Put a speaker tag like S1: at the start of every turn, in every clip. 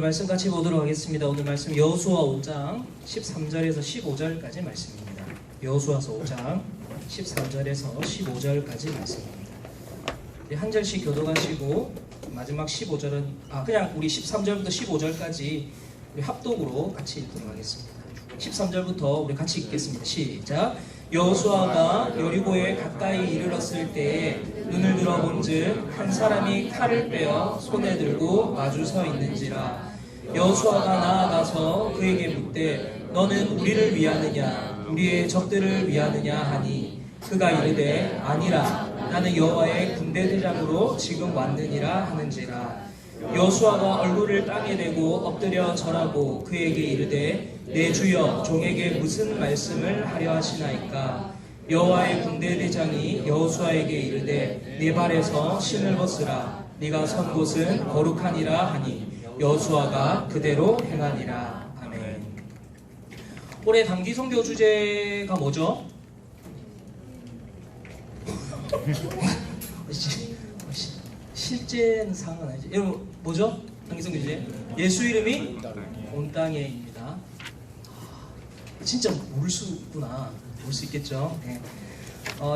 S1: 말씀 같이 보도록 하겠습니다. 오늘 말씀 여호수아 5장 13절에서 15절까지 말씀입니다. 여호수아서 5장 13절에서 15절까지 말씀입니다. 한 절씩 교독하시고 마지막 15절은 그냥 우리 13절부터 15절까지 우리 합독으로 같이 읽도록 하겠습니다. 13절부터 우리 같이 읽겠습니다. 시작. 여호수아가 여리고에 가까이 이르렀을 때에 눈을 들어본즉 한 사람이 칼을 빼어 손에 들고 마주 서 있는지라. 여호수아가 나아가서 그에게 묻되 너는 우리를 위하느냐 우리의 적들을 위하느냐 하니 그가 이르되 아니라 나는 여호와의 군대 대장으로 지금 왔느니라 하는지라. 여호수아가 얼굴을 땅에 대고 엎드려 절하고 그에게 이르되 내 주여 종에게 무슨 말씀을 하려 하시나이까. 여호와의 군대 대장이 여호수아에게 이르되 네 발에서 신을 벗으라 네가 선 곳은 거룩하니라 하니 여호수아가 그대로 행하니라. 아멘. 올해 단기 선교 주제가 뭐죠? 실제 상은 아니죠. 여러분 뭐죠? 단기 선교 주제? 예수 이름이 온 땅에입니다. 진짜 모를 수구나. 볼 수 있겠죠. 네.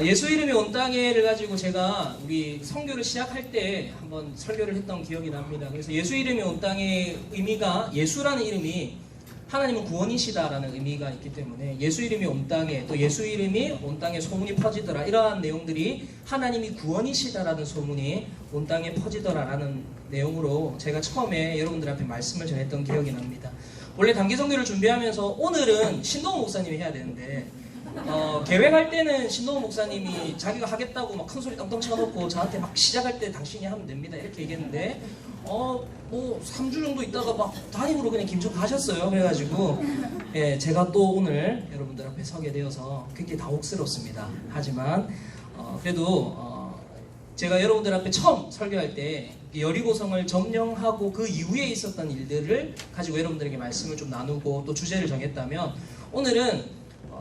S1: 예수 이름이 온 땅에를 가지고 제가 우리 선교를 시작할 때 한번 설교를 했던 기억이 납니다. 그래서 예수 이름이 온 땅의 의미가 예수라는 이름이 하나님은 구원이시다라는 의미가 있기 때문에 예수 이름이 온 땅에 또 예수 이름이 온 땅에 소문이 퍼지더라 이러한 내용들이 하나님이 구원이시다라는 소문이 온 땅에 퍼지더라라는 내용으로 제가 처음에 여러분들 앞에 말씀을 전했던 기억이 납니다. 원래 단기 선교를 준비하면서 오늘은 신동호 목사님이 해야 되는데 계획할 때는 신동호 목사님이 자기가 하겠다고 막 큰 소리 떵떵 쳐놓고 저한테 막 시작할 때 당신이 하면 됩니다 이렇게 얘기했는데 뭐 3주 정도 있다가 막 담임으로 그냥 김천 가셨어요. 그래가지고 제가 또 오늘 여러분들 앞에 서게 되어서 굉장히 당혹스럽습니다. 하지만 그래도 제가 여러분들 앞에 처음 설교할 때 여리고성을 점령하고 그 이후에 있었던 일들을 가지고 여러분들에게 말씀을 좀 나누고 또 주제를 정했다면 오늘은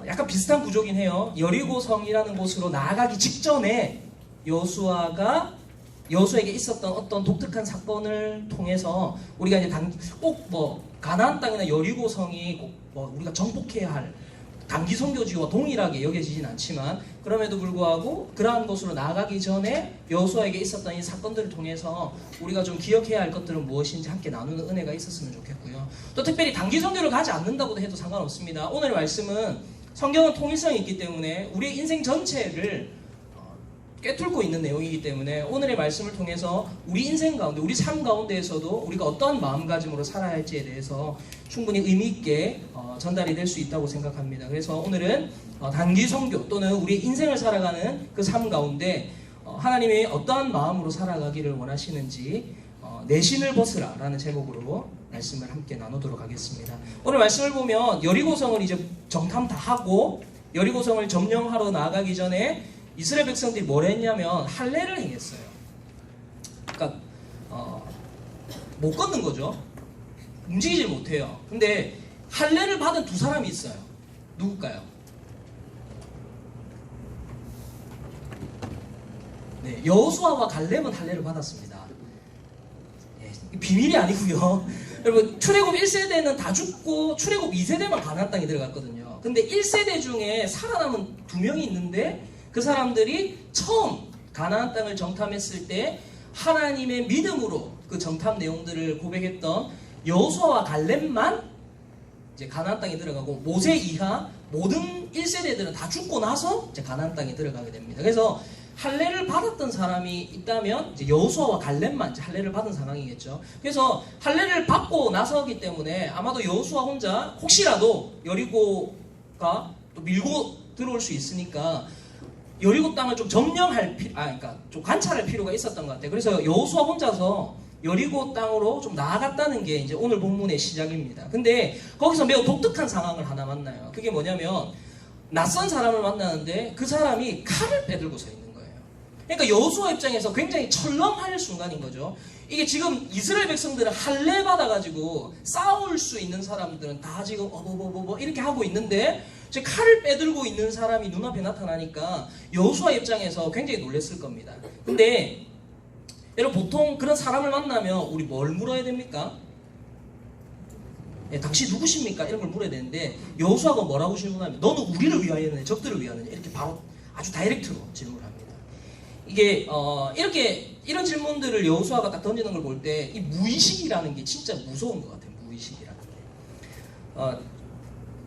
S1: 약간 비슷한 구조긴 해요. 여리고성이라는 곳으로 나아가기 직전에 여호수아에게 있었던 어떤 독특한 사건을 통해서 우리가 이제 꼭 가나안 땅이나 여리고성이 꼭 우리가 정복해야 할 단기 선교지와 동일하게 여겨지진 않지만 그럼에도 불구하고 그러한 곳으로 나아가기 전에 여호수아에게 있었던 이 사건들을 통해서 우리가 좀 기억해야 할 것들은 무엇인지 함께 나누는 은혜가 있었으면 좋겠고요. 또 특별히 단기 선교를 가지 않는다고 해도 상관없습니다. 오늘 말씀은 성경은 통일성이 있기 때문에 우리의 인생 전체를 꿰뚫고 있는 내용이기 때문에 오늘의 말씀을 통해서 우리 인생 가운데 우리 삶 가운데에서도 우리가 어떠한 마음가짐으로 살아야 할지에 대해서 충분히 의미 있게 전달이 될 수 있다고 생각합니다. 그래서 오늘은 단기 선교 또는 우리의 인생을 살아가는 그 삶 가운데 하나님이 어떠한 마음으로 살아가기를 원하시는지 내 신을 벗으라 라는 제목으로 말씀을 함께 나누도록 하겠습니다. 오늘 말씀을 보면 여리고성을 이제 정탐 다 하고 여리고성을 점령하러 나아가기 전에 이스라엘 백성들이 뭘 했냐면 할례를 행했어요. 그러니까 못 걷는 거죠. 움직이질 못해요. 근데 할례를 받은 두 사람이 있어요. 누굴까요? 네, 여호수아와 갈렙은 할례를 받았습니다. 비밀이 아니고요. 여러분 출애굽 1세대는 다 죽고 출애굽 2세대만 가나안 땅에 들어갔거든요. 근데 1세대 중에 살아남은 2명이 있는데 그 사람들이 처음 가나안 땅을 정탐했을 때 하나님의 믿음으로 그 정탐 내용들을 고백했던 여호수아와 갈렙만 이제 가나안 땅에 들어가고 모세 이하 모든 1세대들은 다 죽고 나서 이제 가나안 땅에 들어가게 됩니다. 그래서 할례를 받았던 사람이 있다면 이제 여호수아와 갈렙만 이제 할례를 받은 상황이겠죠. 그래서 할례를 받고 나서기 때문에 아마도 여호수아 혼자 혹시라도 여리고가 또 밀고 들어올 수 있으니까 여리고 땅을 좀 점령할 그러니까 좀 관찰할 필요가 있었던 것 같아요. 그래서 여호수아 혼자서 여리고 땅으로 좀 나아갔다는 게 이제 오늘 본문의 시작입니다. 근데 거기서 매우 독특한 상황을 하나 만나요. 그게 뭐냐면 낯선 사람을 만나는데 그 사람이 칼을 빼들고 서 있는 거예요. 그러니까 여호수아 입장에서 굉장히 철렁할 순간인 거죠. 이게 지금 이스라엘 백성들은 할례 받아가지고 싸울 수 있는 사람들은 다 지금 이렇게 하고 있는데 지금 칼을 빼들고 있는 사람이 눈앞에 나타나니까 여호수아 입장에서 굉장히 놀랐을 겁니다. 근데 여러분 보통 그런 사람을 만나면 우리 뭘 물어야 됩니까? 예, 당신 누구십니까? 이런 걸 물어야 되는데 여호수아가 뭐라고 질문하면 너는 우리를 위하여느냐 적들을 위하느냐 이렇게 바로 아주 다이렉트로 질문을 합니다. 이게 이렇게 이런 질문들을 여호수아가 딱 던지는 걸 볼 때 이 무의식이라는 게 진짜 무서운 것 같아요. 무의식이라는 게.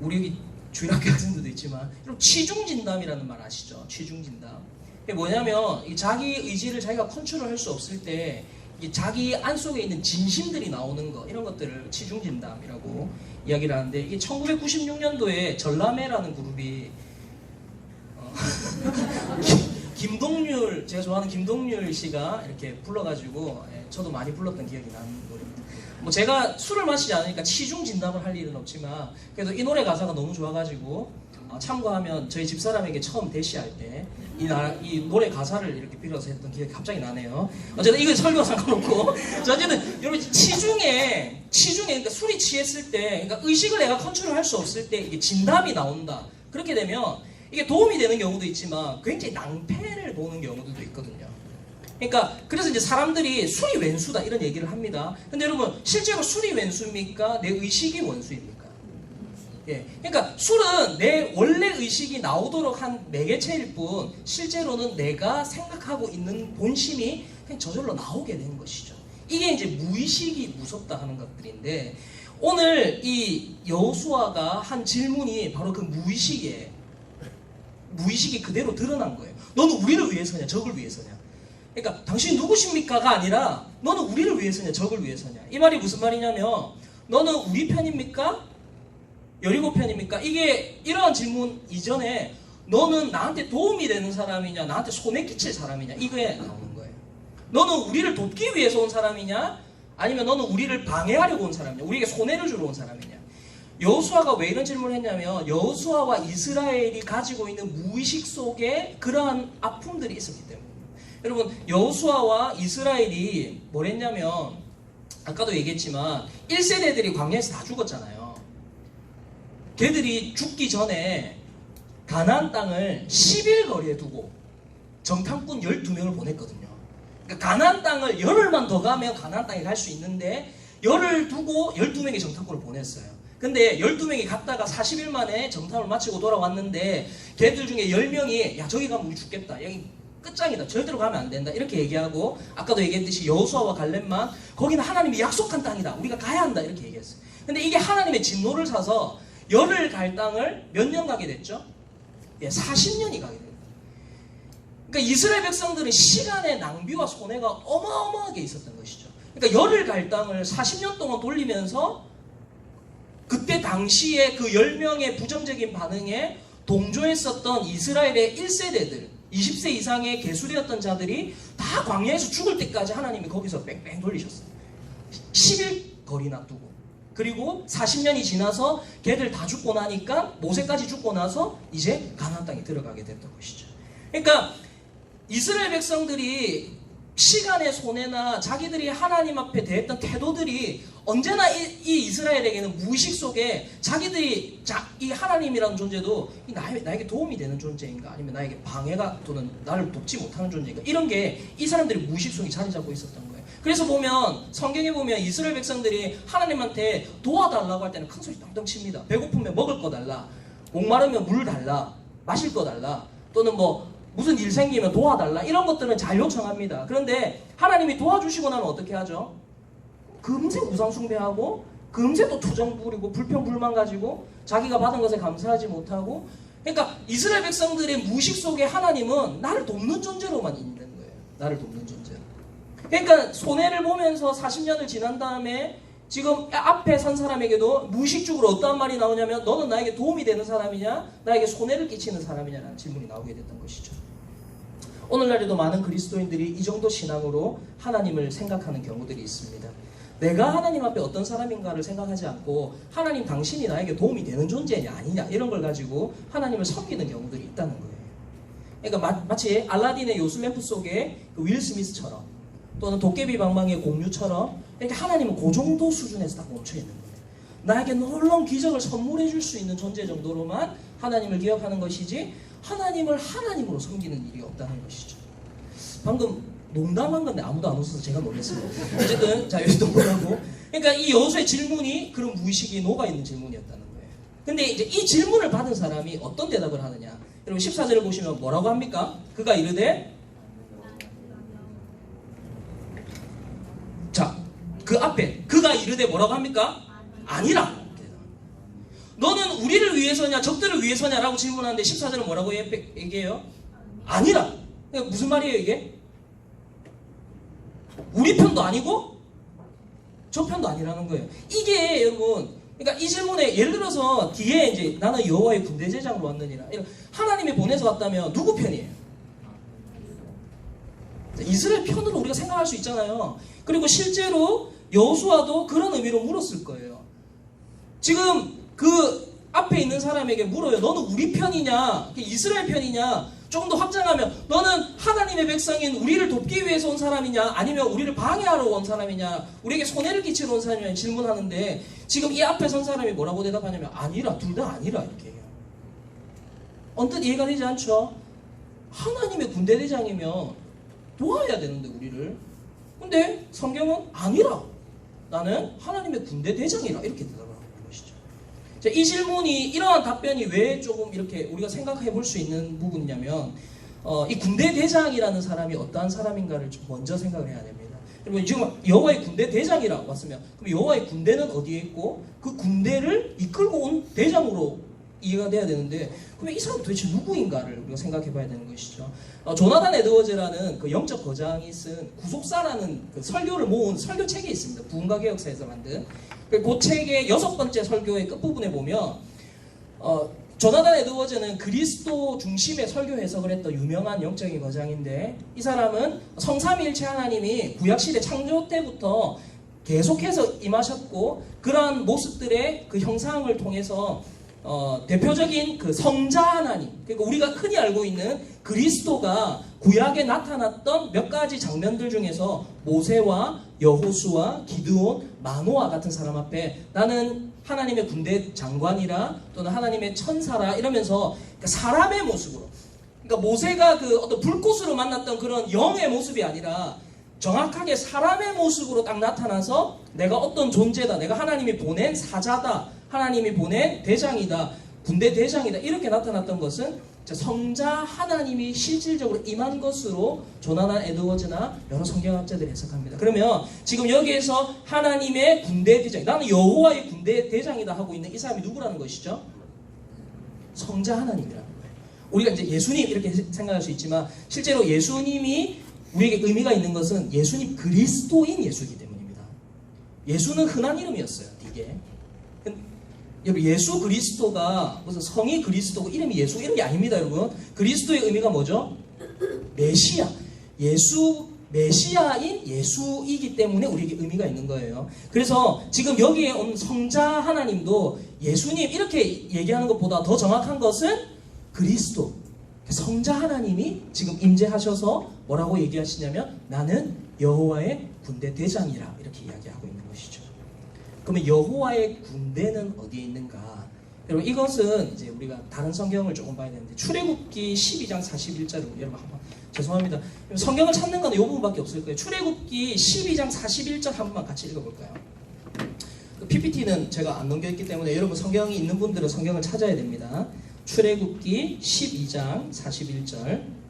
S1: 우리 여기 주일학교 학생들도 있지만 여러분 취중진담이라는 말 아시죠? 취중진담. 이게 뭐냐면 이 자기 의지를 자기가 컨트롤할 수 없을 때 자기 안 속에 있는 진심들이 나오는 거 이런 것들을 취중진담이라고 이야기를 하는데 이게 1996년도에 전람회라는 그룹이 김동률 제가 좋아하는 김동률 씨가 이렇게 불러가지고 저도 많이 불렀던 기억이 나는 노래입니다. 뭐 제가 술을 마시지 않으니까 취중진담을 할 일은 없지만 그래도 이 노래 가사가 너무 좋아가지고 참고하면 저희 집사람에게 처음 대시할 때 이 노래 가사를 이렇게 빌어서 했던 기억이 갑자기 나네요. 어쨌든 이건 설교와 상관없고 어쨌든 여러분 치중에 그러니까 술이 취했을 때 그러니까 의식을 내가 컨트롤할 수 없을 때 이게 진담이 나온다. 그렇게 되면 이게 도움이 되는 경우도 있지만 굉장히 낭패를 보는 경우도 있거든요. 그러니까 그래서 이제 사람들이 술이 왼수다 이런 얘기를 합니다. 근데 여러분 실제로 술이 왼수입니까? 내 의식이 원수입니까? 예, 그러니까 술은 내 원래 의식이 나오도록 한 매개체일 뿐 실제로는 내가 생각하고 있는 본심이 그냥 저절로 나오게 되는 것이죠. 이게 이제 무의식이 무섭다 하는 것들인데 오늘 이 여호수아가 한 질문이 바로 그 무의식이 그대로 드러난 거예요. 너는 우리를 위해서냐 적을 위해서냐. 그러니까 당신이 누구십니까가 아니라 너는 우리를 위해서냐 적을 위해서냐. 이 말이 무슨 말이냐면 너는 우리 편입니까? 여리고 편입니까? 이게 이러한 질문 이전에 너는 나한테 도움이 되는 사람이냐 나한테 손해 끼칠 사람이냐 이거에 나오는 거예요. 너는 우리를 돕기 위해서 온 사람이냐 아니면 너는 우리를 방해하려고 온 사람이냐 우리에게 손해를 주러 온 사람이냐. 여호수아가 왜 이런 질문을 했냐면 여호수아와 이스라엘이 가지고 있는 무의식 속에 그러한 아픔들이 있었기 때문에. 여러분 여호수아와 이스라엘이 뭘 했냐면 아까도 얘기했지만 1세대들이 광야에서 다 죽었잖아요. 걔들이 죽기 전에 가나안 땅을 10일 거리에 두고 정탐꾼 12명을 보냈거든요. 그러니까 가나안 땅을 열흘만 더 가면 가나안 땅에 갈 수 있는데 열흘 두고 12명의 정탐꾼을 보냈어요. 근데 12명이 갔다가 40일 만에 정탐을 마치고 돌아왔는데 걔들 중에 10명이 야 저기 가면 우리 죽겠다. 여기 끝장이다. 절대로 가면 안 된다. 이렇게 얘기하고 아까도 얘기했듯이 여호수아와 갈렙만 거기는 하나님이 약속한 땅이다. 우리가 가야 한다. 이렇게 얘기했어요. 근데 이게 하나님의 진노를 사서 열흘 갈 땅을 몇 년 가게 됐죠? 예, 40년이 가게 됩니다. 그러니까 이스라엘 백성들은 시간의 낭비와 손해가 어마어마하게 있었던 것이죠. 그러니까 열흘 갈 땅을 40년 동안 돌리면서 그때 당시에 그 10명의 부정적인 반응에 동조했었던 이스라엘의 1세대들 20세 이상의 계수되었던 자들이 다 광야에서 죽을 때까지 하나님이 거기서 뺑뺑 돌리셨어요. 10일 거리 놔두고 그리고 40년이 지나서 걔들 다 죽고 나니까 모세까지 죽고 나서 이제 가나안 땅에 들어가게 됐던 것이죠. 그러니까 이스라엘 백성들이 시간의 손해나 자기들이 하나님 앞에 대했던 태도들이 언제나 이 이스라엘에게는 무의식 속에 자기들이 이 하나님이라는 존재도 나에게 도움이 되는 존재인가 아니면 나에게 방해가 또는 나를 돕지 못하는 존재인가 이런 게 이 사람들의 무의식 속에 자리 잡고 있었던 거예요. 그래서 보면 성경에 보면 이스라엘 백성들이 하나님한테 도와달라고 할 때는 큰 소리 떵떵 칩니다. 배고프면 먹을 거 달라, 목마르면 물 달라, 마실 거 달라, 또는 뭐 무슨 일 생기면 도와달라 이런 것들은 잘 요청합니다. 그런데 하나님이 도와주시고 나면 어떻게 하죠? 금세 우상 숭배하고 금세 또 투정 부리고 불평 불만 가지고 자기가 받은 것에 감사하지 못하고. 그러니까 이스라엘 백성들의 무의식 속에 하나님은 나를 돕는 존재로만 있는 거예요. 나를 돕는 존재로. 그러니까 손해를 보면서 40년을 지난 다음에 지금 앞에 선 사람에게도 무의식적으로 어떠한 말이 나오냐면 너는 나에게 도움이 되는 사람이냐 나에게 손해를 끼치는 사람이냐라는 질문이 나오게 됐던 것이죠. 오늘날에도 많은 그리스도인들이 이 정도 신앙으로 하나님을 생각하는 경우들이 있습니다. 내가 하나님 앞에 어떤 사람인가를 생각하지 않고 하나님 당신이 나에게 도움이 되는 존재냐 아니냐 이런 걸 가지고 하나님을 섬기는 경우들이 있다는 거예요. 그러니까 마치 알라딘의 요술램프 속에 그 윌 스미스처럼 또는 도깨비 방망이의 공유처럼 이렇게 하나님은 그 정도 수준에서 딱 멈춰있는 거예요. 나에게 놀라운 기적을 선물해 줄 수 있는 존재 정도로만 하나님을 기억하는 것이지 하나님을 하나님으로 섬기는 일이 없다는 것이죠. 방금 농담한 건데 아무도 안 웃어서 제가 놀랐습니다. 어쨌든 자 여기서 넘어가고 그러니까 이 여호수아의 질문이 그런 무의식이 녹아있는 질문이었다는 거예요. 근데 이제 이 질문을 받은 사람이 어떤 대답을 하느냐. 여러분 14절을 보시면 뭐라고 합니까? 그가 이르되, 자, 그 앞에 그가 이르되 뭐라고 합니까? 아니라. 너는 우리를 위해서냐 적들을 위해서냐라고 질문하는데 14절은 뭐라고 얘기해요? 아니라. 그러니까 무슨 말이에요 이게? 우리 편도 아니고 저 편도 아니라는 거예요. 이게 여러분, 그러니까 이 질문에 예를 들어서 뒤에 이제 나는 여호와의 군대 제장으로 왔느니라. 하나님이 보내서 왔다면 누구 편이에요? 이스라엘 편으로 우리가 생각할 수 있잖아요. 그리고 실제로 여호수아도 그런 의미로 물었을 거예요. 지금 그 앞에 있는 사람에게 물어요. 너는 우리 편이냐? 이스라엘 편이냐? 조금 더 확장하면 너는 하나님의 백성인 우리를 돕기 위해서 온 사람이냐? 아니면 우리를 방해하러 온 사람이냐? 우리에게 손해를 끼치러 온 사람이냐? 질문하는데 지금 이 앞에 선 사람이 뭐라고 대답하냐면 아니라, 둘 다 아니라 이렇게 해요. 언뜻 이해가 되지 않죠? 하나님의 군대대장이면 도와야 되는데 우리를. 근데 성경은 아니라, 나는 하나님의 군대대장이라 이렇게 대답을 하고 있는 것이죠. 자, 이 질문이, 이러한 답변이 왜 조금 이렇게 우리가 생각해 볼 수 있는 부분이냐면 이 군대대장이라는 사람이 어떠한 사람인가를 좀 먼저 생각을 해야 됩니다. 여러분 지금 여호와의 군대대장이라고 왔으면 그럼 여호와의 군대는 어디에 있고 그 군대를 이끌고 온 대장으로 이해가 돼야 되는데 그럼 이 사람 도대체 누구인가를 우리가 생각해 봐야 되는 것이죠. 조나단 에드워즈라는 그 영적 거장이 쓴 구속사라는 그 설교를 모은 설교책이 있습니다. 부흥과 개혁사에서 만든 그 책의 6번째 설교의 끝부분에 보면 조나단 에드워즈는 그리스도 중심의 설교 해석을 했던 유명한 영적인 거장인데, 이 사람은 성삼위일체 하나님이 구약시대 창조 때부터 계속해서 임하셨고 그러한 모습들의 그 형상을 통해서 대표적인 그 성자 하나님, 그러니까 우리가 흔히 알고 있는 그리스도가 구약에 나타났던 몇 가지 장면들 중에서 모세와 여호수아, 기드온, 마노아 같은 사람 앞에 나는 하나님의 군대 장관이라 또는 하나님의 천사라 이러면서 사람의 모습으로, 그러니까 모세가 그 어떤 불꽃으로 만났던 그런 영의 모습이 아니라 정확하게 사람의 모습으로 딱 나타나서 내가 어떤 존재다, 내가 하나님이 보낸 사자다, 하나님이 보낸 대장이다, 군대 대장이다 이렇게 나타났던 것은 성자 하나님이 실질적으로 임한 것으로 조나단 에드워즈나 여러 성경학자들이 해석합니다. 그러면 지금 여기에서 하나님의 군대 대장, 나는 여호와의 군대 대장이다 하고 있는 이 사람이 누구라는 것이죠? 성자 하나님이라는 거예요. 우리가 이제 예수님 이렇게 생각할 수 있지만 실제로 예수님이 우리에게 의미가 있는 것은 예수님 그리스도인 예수이기 때문입니다. 예수는 흔한 이름이었어요. 이게 여러분 예수 그리스도가 무슨 성이 그리스도고 이름이 예수 이런 게 아닙니다. 여러분 그리스도의 의미가 뭐죠? 메시아, 예수 메시아인 예수이기 때문에 우리에게 의미가 있는 거예요. 그래서 지금 여기에 온 성자 하나님도 예수님 이렇게 얘기하는 것보다 더 정확한 것은 그리스도, 성자 하나님이 지금 임재하셔서 뭐라고 얘기하시냐면 나는 여호와의 군대 대장이라 이렇게 이야기하고 있는 것이죠. 그러면 여호와의 군대는 어디에 있는가? 여러분 이것은 이제 우리가 다른 성경을 조금 봐야 되는데 출애굽기 12장 41절을 여러분 한번, 죄송합니다. 성경을 찾는 건 이 부분밖에 없을 거예요. 출애굽기 12장 41절 한 번만 같이 읽어볼까요? PPT는 제가 안 넘겨있기 때문에 여러분 성경이 있는 분들은 성경을 찾아야 됩니다. 출애굽기 12장 41절.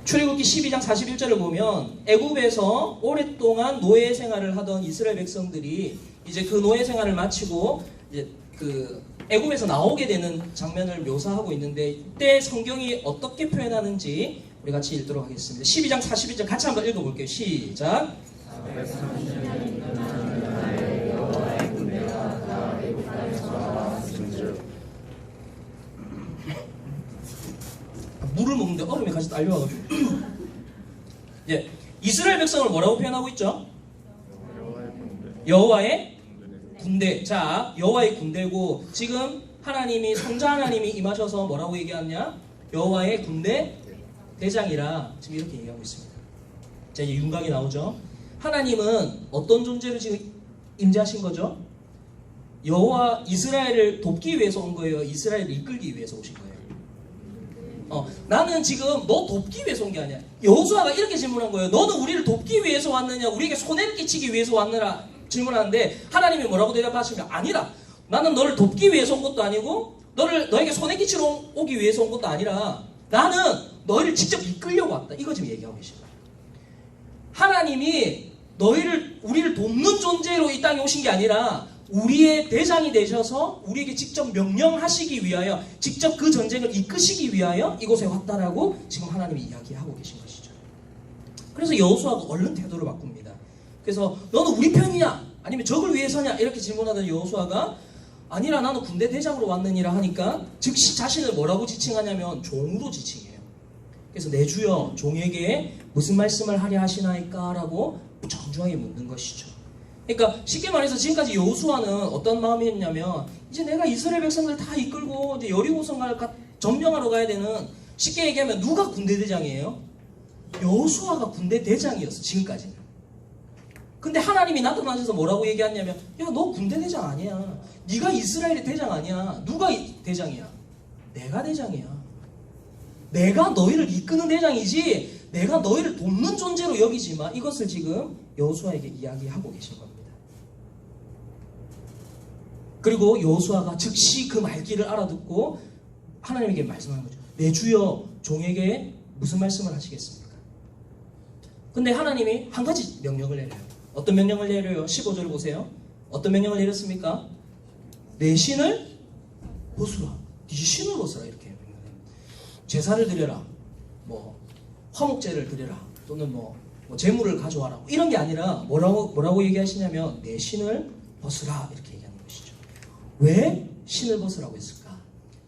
S1: 출애굽기 12장 41절을 보면 애굽에서 오랫동안 노예 생활을 하던 이스라엘 백성들이 이제 그 노예 생활을 마치고 이제 그 애굽에서 나오게 되는 장면을 묘사하고 있는데 이때 성경이 어떻게 표현하는지 우리 같이 읽도록 하겠습니다. 12장 41절 같이 한번 읽어볼게요. 시작. 물을 먹는데 얼음이 같이 딸려와가지고 예, 이스라엘 백성을 뭐라고 표현하고 있죠? 여호와의 군대. 자, 여호와의 군대고 지금 하나님이 성자 하나님이 임하셔서 뭐라고 얘기하냐? 여호와의 군대 대장이라 지금 이렇게 얘기하고 있습니다. 자, 이제 윤곽이 나오죠. 하나님은 어떤 존재로 지금 임재하신 거죠? 여호와 이스라엘을 돕기 위해서 온 거예요? 이스라엘을 이끌기 위해서 오신 거예요? 나는 지금 너 돕기 위해서 온 게 아니야. 여호수아가 이렇게 질문한 거예요. 너는 우리를 돕기 위해서 왔느냐, 우리에게 손해를 끼치기 위해서 왔느냐 질문하는데 하나님이 뭐라고 대답하시면, 아니라 나는 너를 돕기 위해서 온 것도 아니고 너에게 손해 끼치러 오기 위해서 온 것도 아니라 나는 너희를 직접 이끌려고 왔다. 이거 지금 얘기하고 계시죠. 하나님이 우리를 돕는 존재로 이 땅에 오신 게 아니라 우리의 대장이 되셔서 우리에게 직접 명령하시기 위하여, 직접 그 전쟁을 이끄시기 위하여 이곳에 왔다라고 지금 하나님이 이야기하고 계신 것이죠. 그래서 여호수아가 얼른 태도를 바꿉니다. 그래서 너는 우리 편이냐 아니면 적을 위해서냐 이렇게 질문하던 여호수아가, 아니라 나는 군대 대장으로 왔느니라 하니까 즉시 자신을 뭐라고 지칭하냐면 종으로 지칭해요. 그래서 내 주여 종에게 무슨 말씀을 하려 하시나이까 라고 정중하게 묻는 것이죠. 그러니까 쉽게 말해서 지금까지 여호수아는 어떤 마음이었냐면, 이제 내가 이스라엘 백성들 다 이끌고 이제 여리고성을 점령하러 가야 되는, 쉽게 얘기하면 누가 군대 대장이에요? 여호수아가 군대 대장이었어, 지금까지는. 근데 하나님이 나타나셔서 뭐라고 얘기하냐면, 야, 너 군대 대장 아니야. 네가 이스라엘의 대장 아니야. 누가 대장이야? 내가 대장이야. 내가 너희를 이끄는 대장이지 내가 너희를 돕는 존재로 여기지 마. 이것을 지금 여호수아에게 이야기하고 계신 겁니다. 그리고 여호수아가 즉시 그 말귀를 알아듣고 하나님에게 말씀하는 거죠. 내 주여 종에게 무슨 말씀을 하시겠습니까? 근데 하나님이 한 가지 명령을 내려요. 어떤 명령을 내려요? 15절을 보세요. 어떤 명령을 내렸습니까? 내 신을 벗으라. 네 신을 벗으라. 이렇게 명령해요. 제사를 드려라. 뭐 화목제를 드려라. 또는 뭐 재물을 가져와라. 이런 게 아니라 뭐라고 얘기하시냐면 내 신을 벗으라. 이렇게 얘기하는 것이죠. 왜 신을 벗으라고 했을까?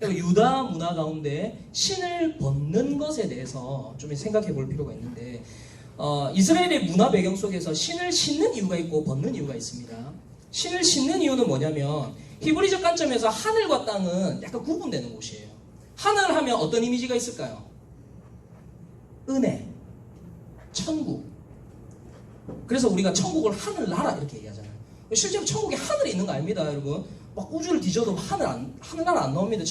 S1: 유다 문화 가운데 신을 벗는 것에 대해서 좀 생각해 볼 필요가 있는데, 이스라엘의 문화 배경 속에서 신을 신는 이유가 있고 벗는 이유가 있습니다. 신을 신는 이유는 뭐냐면, 히브리적 관점에서 하늘과 땅은 약간 구분되는 곳이에요. 하늘 하면 어떤 이미지가 있을까요? 은혜, 천국. 그래서 우리가 천국을 하늘나라 이렇게 얘기하잖아요. 실제로 천국에 하늘이 있는 거 아닙니다, 여러분. 막 우주를 뒤져도 하늘나라 안 나옵니다.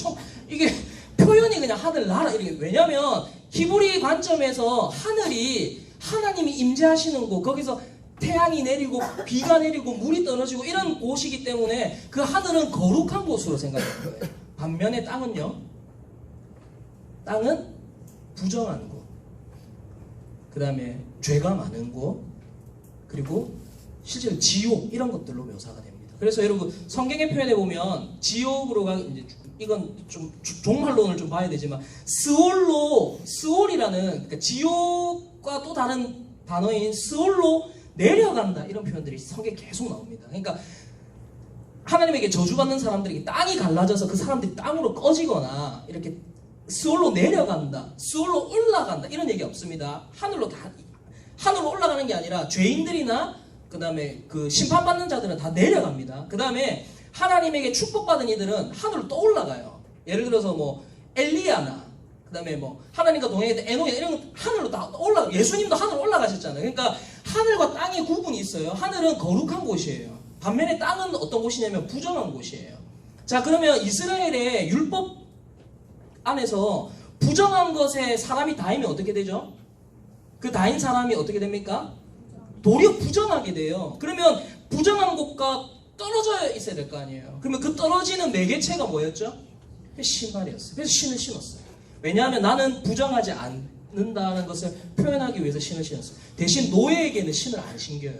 S1: 이게 표현이 그냥 하늘나라 이렇게. 왜냐면 히브리 관점에서 하늘이 하나님이 임재하시는 곳, 거기서 태양이 내리고 비가 내리고 물이 떨어지고 이런 곳이기 때문에 그 하늘은 거룩한 곳으로 생각하는 거예요. 반면에 땅은요, 땅은 부정한 곳, 그 다음에 죄가 많은 곳, 그리고 실제로 지옥 이런 것들로 묘사가 됩니다. 그래서 여러분 성경에 표현해 보면 지옥으로 이제 이건 좀 종말론을 좀 봐야 되지만 스올이라는, 그러니까 지옥과 또 다른 단어인 스올로 내려간다 이런 표현들이 성경에 계속 나옵니다. 그러니까 하나님에게 저주받는 사람들에게 땅이 갈라져서 그 사람들이 땅으로 꺼지거나 이렇게 스올로 내려간다, 스올로 올라간다 이런 얘기 없습니다. 하늘로 올라가는 게 아니라 죄인들이나 그 다음에 그 심판받는 자들은 다 내려갑니다. 그 다음에 하나님에게 축복받은 이들은 하늘로 또 올라가요. 예를 들어서 뭐 엘리야나 그 다음에 뭐 하나님과 동행했던 에녹이나 이런 건 하늘로 다 올라가. 예수님도 하늘로 올라가셨잖아요. 그러니까 하늘과 땅의 구분이 있어요. 하늘은 거룩한 곳이에요. 반면에 땅은 어떤 곳이냐면 부정한 곳이에요. 자, 그러면 이스라엘의 율법 안에서 부정한 것에 사람이 닿으면 어떻게 되죠? 그 닿은 사람이 어떻게 됩니까? 도리어 부정하게 돼요. 그러면 부정한 곳과 떨어져 있어야 될 거 아니에요. 그러면 그 떨어지는 매개체가 뭐였죠? 신발이었어요. 그래서 신을 신었어요. 왜냐하면 나는 부정하지 않는다는 것을 표현하기 위해서 신을 신었어요. 대신 노예에게는 신을 안 신겨요.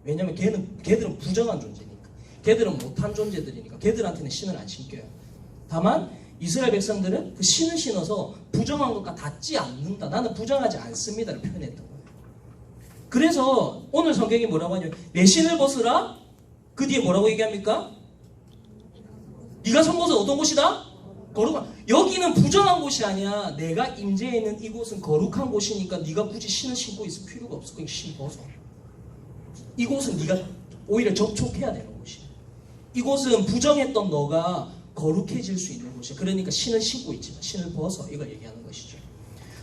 S1: 왜냐하면 걔들은 부정한 존재니까. 걔들은 못한 존재들이니까 걔들한테는 신을 안 신겨요. 다만 이스라엘 백성들은 그 신을 신어서 부정한 것과 닿지 않는다. 나는 부정하지 않습니다를 표현했던 거예요. 그래서 오늘 성경이 뭐라고 하냐면 내 신을 벗으라. 그 뒤에 뭐라고 얘기합니까? 네가 선 곳은 어떤 곳이다? 거룩한. 여기는 부정한 곳이 아니야. 내가 임재해 있는 이곳은 거룩한 곳이니까 네가 굳이 신을 신고 있을 필요가 없어. 그냥 신 벗어. 이곳은 네가 오히려 접촉해야 되는 곳이야. 이곳은 부정했던 너가 거룩해질 수 있는 곳이야. 그러니까 신을 신고 있지만 신을 벗어. 이걸 얘기하는 것이죠.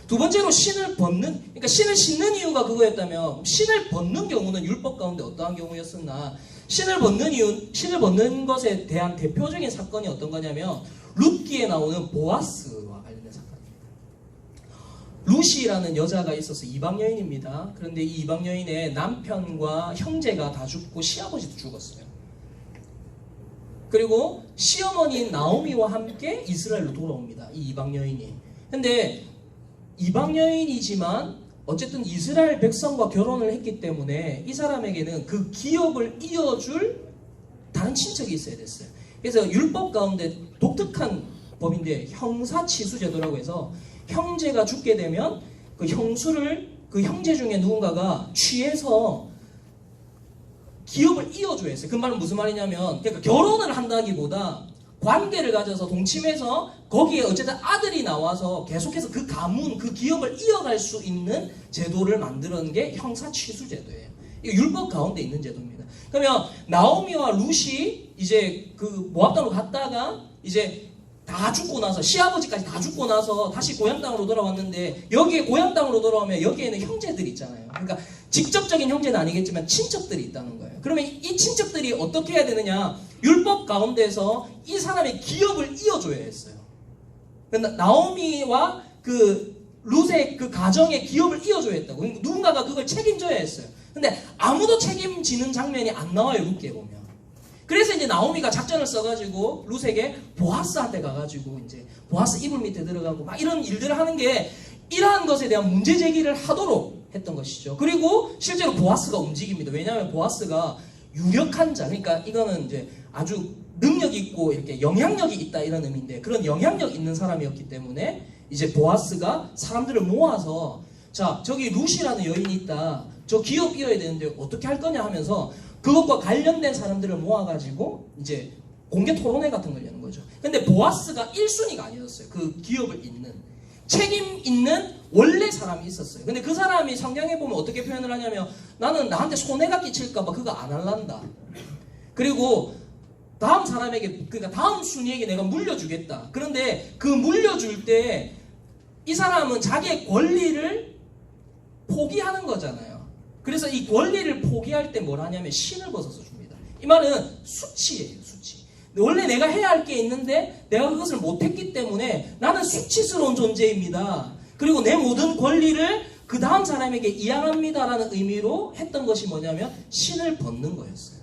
S1: 두 번째로 신을 벗는, 그러니까 신을 신는 이유가 그거였다면 신을 벗는 경우는 율법 가운데 어떠한 경우였었나? 신을 벗는 것에 대한 대표적인 사건이 어떤 거냐면 룻기에 나오는 보아스와 관련된 사건입니다. 루시라는 여자가 있어서 이방 여인입니다. 그런데 이 이방 여인의 남편과 형제가 다 죽고 시아버지도 죽었어요. 그리고 시어머니인 나오미와 함께 이스라엘로 돌아옵니다. 이 이방 여인이. 근데 이방 여인이지만 어쨌든 이스라엘 백성과 결혼을 했기 때문에 이 사람에게는 그 기업을 이어줄 다른 친척이 있어야 됐어요. 그래서 율법 가운데 독특한 법인데 형사치수제도라고 해서 형제가 죽게 되면 그 형수를 그 형제 중에 누군가가 취해서 기업을 이어줘야 했어요. 그 말은 무슨 말이냐면 그러니까 결혼을 한다기보다 관계를 가져서 동침해서 거기에 어쨌든 아들이 나와서 계속해서 그 가문, 그 기업을 이어갈 수 있는 제도를 만드는 게 형사취수제도예요. 이거 율법 가운데 있는 제도입니다. 그러면 나오미와 룻이 이제 그 모압 땅으로 갔다가 이제 다 죽고 나서 시아버지까지 다 죽고 나서 다시 고향 땅으로 돌아왔는데 여기에 고향 땅으로 돌아오면 여기에는 형제들이 있잖아요. 그러니까 직접적인 형제는 아니겠지만 친척들이 있다는 거예요. 그러면 이 친척들이 어떻게 해야 되느냐? 율법 가운데서 이 사람의 기업을 이어줘야 했어요. 그러니까 나오미와 그 룻의 그 가정의 기업을 이어줘야 했다고. 그러니까 누군가가 그걸 책임져야 했어요. 근데 아무도 책임지는 장면이 안 나와요. 룻기에 보면. 그래서 이제 나오미가 작전을 써가지고 룻에게 보아스한테 가가지고 이제 보아스 이불 밑에 들어가고 막 이런 일들을 하는 게 이러한 것에 대한 문제 제기를 하도록 했던 것이죠. 그리고 실제로 보아스가 움직입니다. 왜냐하면 보아스가 유력한 자, 그러니까 이거는 이제 아주 능력 있고 이렇게 영향력이 있다 이런 의미인데 그런 영향력 있는 사람이었기 때문에 이제 보아스가 사람들을 모아서 자 저기 룻이라는 여인이 있다. 저 기업 이어야 되는데 어떻게 할 거냐 하면서 그것과 관련된 사람들을 모아가지고 이제 공개 토론회 같은 걸 여는 거죠. 근데 보아스가 1순위가 아니었어요. 그 기업을 잇는 책임 있는 원래 사람이 있었어요. 근데 그 사람이 성경에 보면 어떻게 표현을 하냐면 나는 나한테 손해가 끼칠까봐 그거 안 할란다. 그리고 다음 사람에게 그러니까 다음 순위에게 내가 물려주겠다. 그런데 그 물려줄 때 이 사람은 자기의 권리를 포기하는 거잖아요. 그래서 이 권리를 포기할 때 뭘 하냐면 신을 벗어서 줍니다. 이 말은 수치예요, 수치. 원래 내가 해야 할 게 있는데 내가 그것을 못했기 때문에 나는 수치스러운 존재입니다. 그리고 내 모든 권리를 그 다음 사람에게 이양합니다라는 의미로 했던 것이 뭐냐면 신을 벗는 거였어요.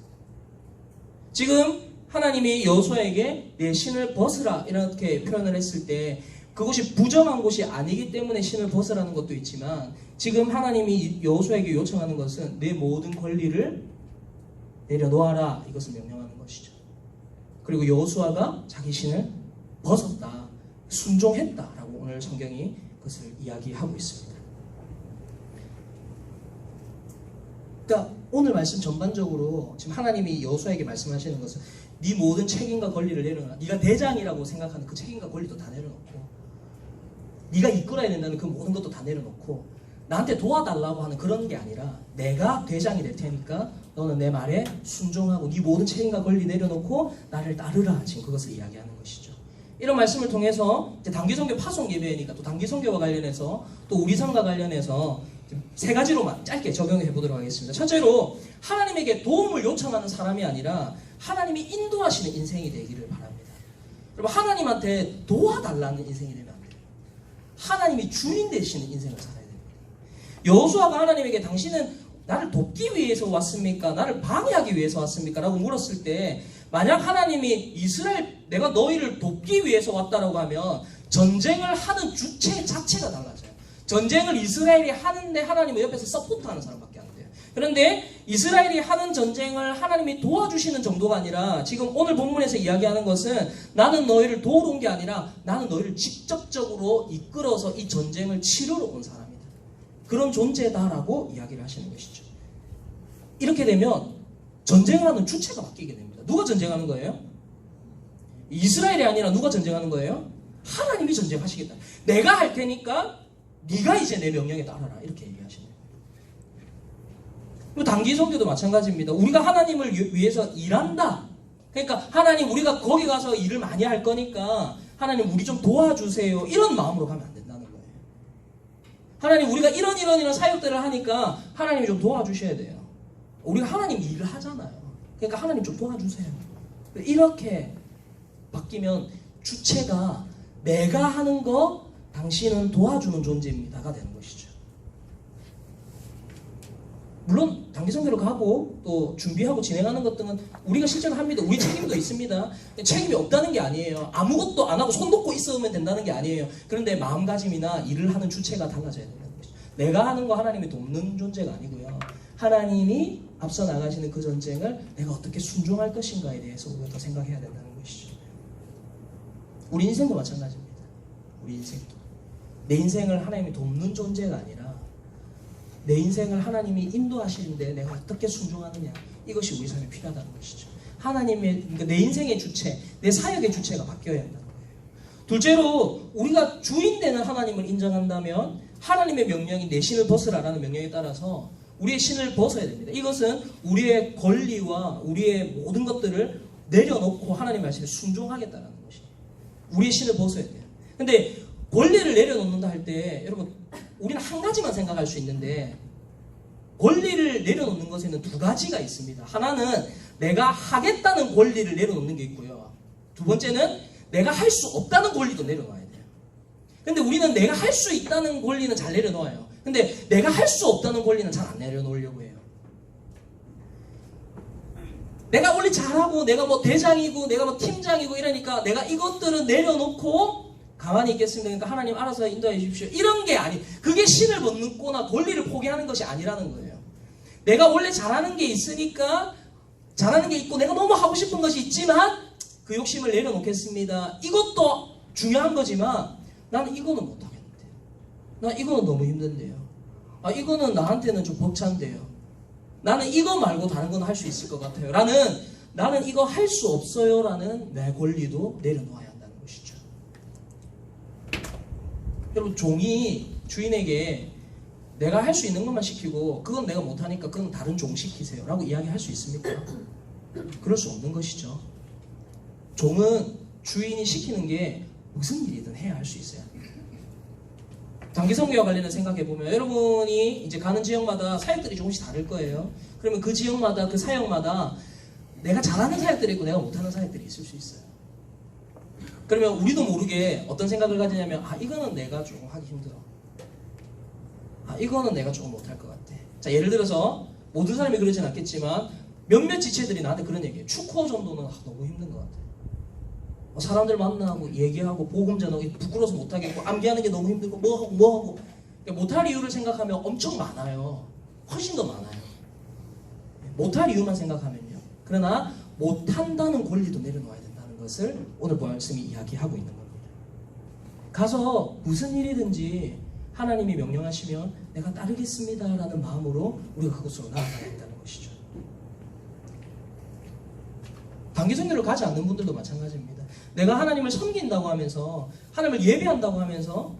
S1: 지금 하나님이 여호수아에게 내 신을 벗으라 이렇게 표현을 했을 때 그것이 부정한 곳이 아니기 때문에 신을 벗으라는 것도 있지만 지금 하나님이 여호수아에게 요청하는 것은 내 모든 권리를 내려놓아라 이것을 명령하는 것이죠. 그리고 여호수아가 자기 신을 벗었다, 순종했다라고 오늘 성경이 그것을 이야기하고 있습니다. 그러니까 오늘 말씀 전반적으로 지금 하나님이 여호수아에게 말씀하시는 것은 네 모든 책임과 권리를 내려놔. 네가 대장이라고 생각하는 그 책임과 권리도 다 내려놓고 네가 이끌어야 된다는 그 모든 것도 다 내려놓고 나한테 도와달라고 하는 그런 게 아니라 내가 대장이 될 테니까 너는 내 말에 순종하고 네 모든 책임과 권리 내려놓고 나를 따르라. 지금 그것을 이야기하는 것이죠. 이런 말씀을 통해서 이제 단기선교 파송 예배니까 또 단기선교와 관련해서 또 우리 삶과 관련해서 세 가지로만 짧게 적용해 보도록 하겠습니다. 첫째로 하나님에게 도움을 요청하는 사람이 아니라 하나님이 인도하시는 인생이 되기를 바랍니다. 여러분 하나님한테 도와달라는 인생이 되면 안 돼요. 하나님이 주인 되시는 인생을 살아야 됩니다. 여호수아가 하나님에게 당신은 나를 돕기 위해서 왔습니까? 나를 방해하기 위해서 왔습니까? 라고 물었을 때 만약 하나님이 이스라엘 내가 너희를 돕기 위해서 왔다라고 하면 전쟁을 하는 주체 자체가 달라져요. 전쟁을 이스라엘이 하는데 하나님은 옆에서 서포트하는 사람밖에 안 돼요. 그런데 이스라엘이 하는 전쟁을 하나님이 도와주시는 정도가 아니라 지금 오늘 본문에서 이야기하는 것은 나는 너희를 도우러 온 게 아니라 나는 너희를 직접적으로 이끌어서 이 전쟁을 치르러 온 사람이다. 그런 존재다라고 이야기를 하시는 것이죠. 이렇게 되면 전쟁을 하는 주체가 바뀌게 됩니다. 누가 전쟁하는 거예요? 이스라엘이 아니라 누가 전쟁하는 거예요? 하나님이 전쟁하시겠다. 내가 할 테니까 네가 이제 내 명령에 따라라. 이렇게 얘기하시는 거예요. 단기 선교도 마찬가지입니다. 우리가 하나님을 위해서 일한다. 그러니까 하나님 우리가 거기 가서 일을 많이 할 거니까 하나님 우리 좀 도와주세요. 이런 마음으로 가면 안 된다는 거예요. 하나님 우리가 이런 사역들을 하니까 하나님이 좀 도와주셔야 돼요. 우리가 하나님 일을 하잖아요. 그러니까 하나님 좀 도와주세요. 이렇게 바뀌면 주체가 내가 하는 거 다 당신은 도와주는 존재입니다가 되는 것이죠. 물론 단기성교로 가고 또 준비하고 진행하는 것들은 우리가 실제로 합니다. 우리 책임도 있습니다. 책임이 없다는 게 아니에요. 아무것도 안 하고 손 놓고 있으면 된다는 게 아니에요. 그런데 마음가짐이나 일을 하는 주체가 달라져야 된다는 것이죠. 내가 하는 거 하나님이 돕는 존재가 아니고요. 하나님이 앞서 나가시는 그 전쟁을 내가 어떻게 순종할 것인가에 대해서 우리가 더 생각해야 된다는 것이죠. 우리 인생도 마찬가지입니다. 우리 인생도. 내 인생을 하나님이 돕는 존재가 아니라 내 인생을 하나님이 인도하시는데 내가 어떻게 순종하느냐, 이것이 우리 삶에 필요하다는 것이죠. 하나님의, 그러니까 내 인생의 주체, 내 사역의 주체가 바뀌어야 한다는 거예요. 둘째로 우리가 주인되는 하나님을 인정한다면 하나님의 명령이 내 신을 벗으라라는 명령에 따라서 우리의 신을 벗어야 됩니다. 이것은 우리의 권리와 우리의 모든 것들을 내려놓고 하나님 말씀에 순종하겠다는 것이에요. 우리의 신을 벗어야 돼요. 근데 권리를 내려놓는다 할 때 여러분, 우리는 한 가지만 생각할 수 있는데 권리를 내려놓는 것에는 두 가지가 있습니다. 하나는 내가 하겠다는 권리를 내려놓는 게 있고요. 두 번째는 내가 할 수 없다는 권리도 내려놔야 돼요. 근데 우리는 내가 할 수 있다는 권리는 잘 내려놓아요. 근데 내가 할 수 없다는 권리는 잘 안 내려놓으려고 해요. 내가 원래 잘하고 내가 뭐 대장이고 내가 뭐 팀장이고 이러니까 내가 이것들은 내려놓고 가만히 있겠습니다. 그러니까 하나님 알아서 인도해 주십시오. 이런 게 아니, 그게 신을 벗는거나 권리를 포기하는 것이 아니라는 거예요. 내가 원래 잘하는 게 있으니까 잘하는 게 있고 내가 너무 하고 싶은 것이 있지만 그 욕심을 내려놓겠습니다. 이것도 중요한 거지만 나는 이거는 못하겠는데, 나 이거는 너무 힘든데요, 아 이거는 나한테는 좀 벅찬데요, 나는 이거 말고 다른 건 할 수 있을 것 같아요 나는 이거 할 수 없어요 라는 내 권리도 내려놓아야 한다는 것이죠. 여러분, 종이 주인에게 내가 할 수 있는 것만 시키고 그건 내가 못하니까 그건 다른 종 시키세요 라고 이야기할 수 있습니까? 그럴 수 없는 것이죠. 종은 주인이 시키는 게 무슨 일이든 해야 할 수 있어요. 단기성교와 관련해 생각해보면 여러분이 이제 가는 지역마다 사역들이 조금씩 다를 거예요. 그러면 그 지역마다 그 사역마다 내가 잘하는 사역들이 있고 내가 못하는 사역들이 있을 수 있어요. 그러면 우리도 모르게 어떤 생각을 가지냐면, 아 이거는 내가 조금 하기 힘들어, 아 이거는 내가 조금 못할 것 같아. 자, 예를 들어서 모든 사람이 그러진 않겠지만 몇몇 지체들이 나한테 그런 얘기해요. 축구 정도는 너무 힘든 것 같아. 사람들 만나고 얘기하고 복음 전하고 부끄러워서 못하겠고 암기하는 게 너무 힘들고 뭐하고 그러니까 못할 이유를 생각하면 엄청 많아요. 훨씬 더 많아요. 못할 이유만 생각하면요. 그러나 못한다는 권리도 내려놓아야 된다는 것을 오늘 말씀이 이야기하고 있는 겁니다. 가서 무슨 일이든지 하나님이 명령하시면 내가 따르겠습니다 라는 마음으로 우리가 그곳으로 나아가야 한다는 것이죠. 단기선교를 가지 않는 분들도 마찬가지입니다. 내가 하나님을 섬긴다고 하면서 하나님을 예배한다고 하면서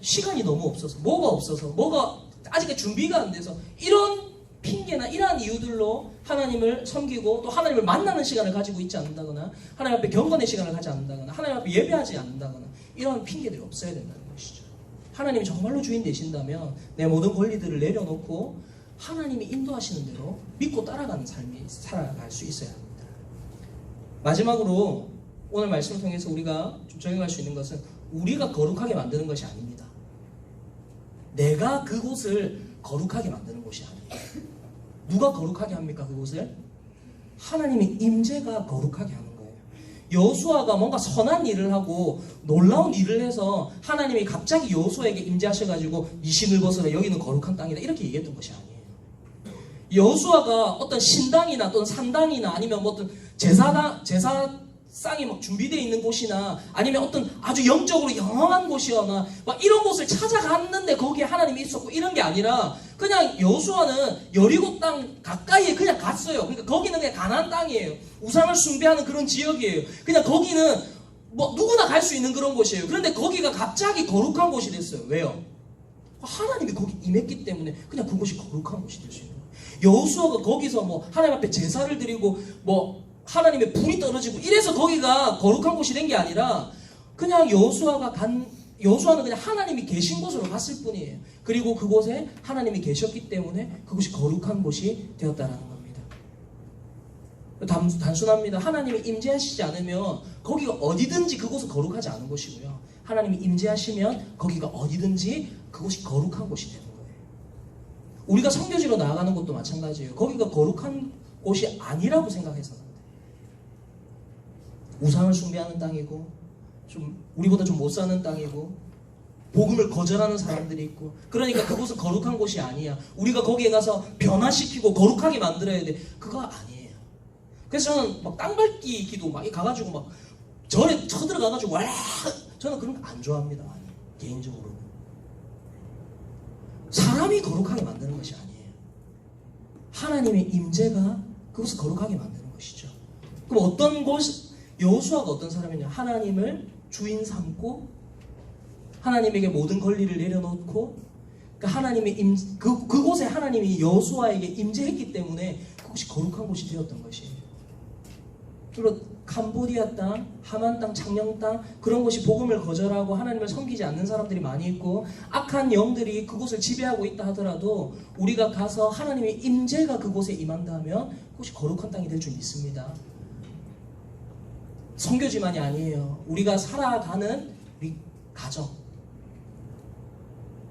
S1: 시간이 너무 없어서 뭐가 아직 준비가 안 돼서 이런 핑계나 이러한 이유들로 하나님을 섬기고 또 하나님을 만나는 시간을 가지고 있지 않는다거나 하나님 앞에 경건의 시간을 가지 않는다거나 하나님 앞에 예배하지 않는다거나 이런 핑계들이 없어야 된다는 것이죠. 하나님이 정말로 주인 되신다면 내 모든 권리들을 내려놓고 하나님이 인도하시는 대로 믿고 따라가는 삶이 살아갈 수 있어야 합니다. 마지막으로 오늘 말씀을 통해서 우리가 좀 적용할 수 있는 것은 우리가 거룩하게 만드는 것이 아닙니다. 내가 그곳을 거룩하게 만드는 곳이 아니에요. 누가 거룩하게 합니까? 그곳을? 하나님의 임재가 거룩하게 하는 거예요. 여호수아가 뭔가 선한 일을 하고 놀라운 일을 해서 하나님이 갑자기 여호수아에게 임재하셔가지고 이 신을 벗어라 여기는 거룩한 땅이다 이렇게 얘기했던 것이 아니에요. 여호수아가 어떤 신당이나 또는 산당이나 아니면 뭐 어떤 제사상이 막 준비되어 있는 곳이나 아니면 어떤 아주 영적으로 영험한 곳이거나 막 이런 곳을 찾아갔는데 거기에 하나님이 있었고 이런 게 아니라 그냥 여호수아는 여리고 땅 가까이에 그냥 갔어요. 그러니까 거기는 그냥 가나안 땅이에요. 우상을 숭배하는 그런 지역이에요. 그냥 거기는 뭐 누구나 갈 수 있는 그런 곳이에요. 그런데 거기가 갑자기 거룩한 곳이 됐어요. 왜요? 하나님이 거기 임했기 때문에 그냥 그곳이 거룩한 곳이 될 수 있는 거예요. 여호수아가 거기서 뭐 하나님 앞에 제사를 드리고 뭐 하나님의 불이 떨어지고 이래서 거기가 거룩한 곳이 된 게 아니라 그냥 여호수아는 그냥 하나님이 계신 곳으로 갔을 뿐이에요. 그리고 그곳에 하나님이 계셨기 때문에 그곳이 거룩한 곳이 되었다는 겁니다. 단순합니다. 하나님이 임재하시지 않으면 거기가 어디든지 그곳은 거룩하지 않은 곳이고요. 하나님이 임재하시면 거기가 어디든지 그곳이 거룩한 곳이 되는 거예요. 우리가 선교지로 나아가는 것도 마찬가지예요. 거기가 거룩한 곳이 아니라고 생각해서는 안 돼요. 우상을 숭배하는 땅이고 좀 우리보다 좀 못 사는 땅이고 복음을 거절하는 사람들이 있고, 그러니까 그곳은 거룩한 곳이 아니야. 우리가 거기에 가서 변화시키고 거룩하게 만들어야 돼. 그거 아니에요. 그래서 저는 막 땅밟기 기도 막 가가지고 막 절에 쳐들어가가지고 와, 저는 그런 거 안 좋아합니다. 개인적으로 사람이 거룩하게 만드는 것이 아니에요. 하나님의 임재가 그것을 거룩하게 만드는 것이죠. 그럼 어떤 곳, 여호수아가 어떤 사람이냐? 하나님을 주인 삼고 하나님에게 모든 권리를 내려놓고, 그러니까 하나님의 그곳에 하나님이 여호수아에게 임재했기 때문에 그것이 거룩한 곳이 되었던 것이에요. 그리고 캄보디아 땅, 하만 땅, 창녕 땅, 그런 곳이 복음을 거절하고 하나님을 섬기지 않는 사람들이 많이 있고 악한 영들이 그곳을 지배하고 있다 하더라도 우리가 가서 하나님의 임재가 그곳에 임한다면 그것이 거룩한 땅이 될 줄 믿습니다. 선교지만이 아니에요. 우리가 살아가는 우리 가정,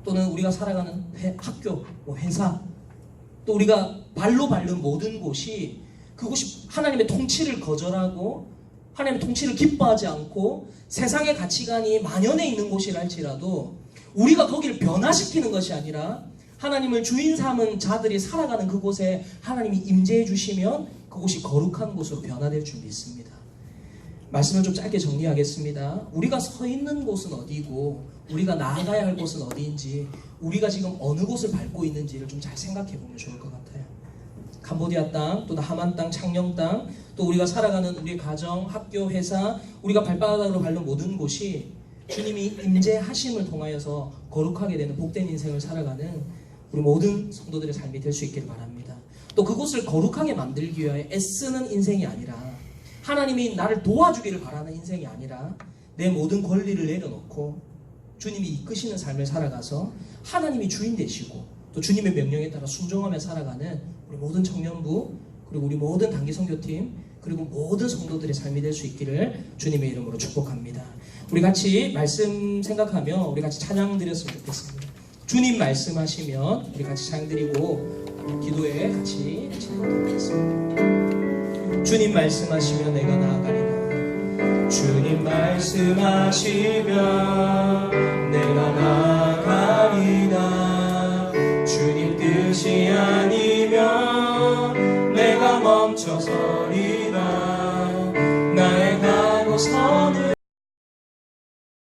S1: 또는 우리가 살아가는 학교, 회사, 또 우리가 발로 밟는 모든 곳이, 그곳이 하나님의 통치를 거절하고 하나님의 통치를 기뻐하지 않고 세상의 가치관이 만연해 있는 곳이라 할지라도 우리가 거기를 변화시키는 것이 아니라 하나님을 주인 삼은 자들이 살아가는 그곳에 하나님이 임재해 주시면 그곳이 거룩한 곳으로 변화될 줄 믿습니다. 말씀을 좀 짧게 정리하겠습니다. 우리가 서 있는 곳은 어디고 우리가 나아가야 할 곳은 어디인지, 우리가 지금 어느 곳을 밟고 있는지를 좀 잘 생각해 보면 좋을 것 같아요. 캄보디아 땅, 또 하만 땅, 창녕 땅, 또 우리가 살아가는 우리의 가정, 학교, 회사, 우리가 발바닥으로 밟는 모든 곳이 주님이 임재하심을 통하여서 거룩하게 되는 복된 인생을 살아가는 우리 모든 성도들의 삶이 될 수 있기를 바랍니다. 또 그곳을 거룩하게 만들기 위하여 애쓰는 인생이 아니라, 하나님이 나를 도와주기를 바라는 인생이 아니라 내 모든 권리를 내려놓고 주님이 이끄시는 삶을 살아가서 하나님이 주인 되시고 또 주님의 명령에 따라 순종하며 살아가는 우리 모든 청년부, 그리고 우리 모든 단기선교팀, 그리고 모든 성도들의 삶이 될 수 있기를 주님의 이름으로 축복합니다. 우리 같이 말씀 생각하며 우리 같이 찬양 드렸으면 좋겠습니다. 주님 말씀하시면 우리 같이 찬양 드리고 기도에 같이 진행하도록 하겠습니다. 주님 말씀하시면 내가 나아가리라. 주님 말씀하시면 내가 나아가리라. 주님 뜻이 아니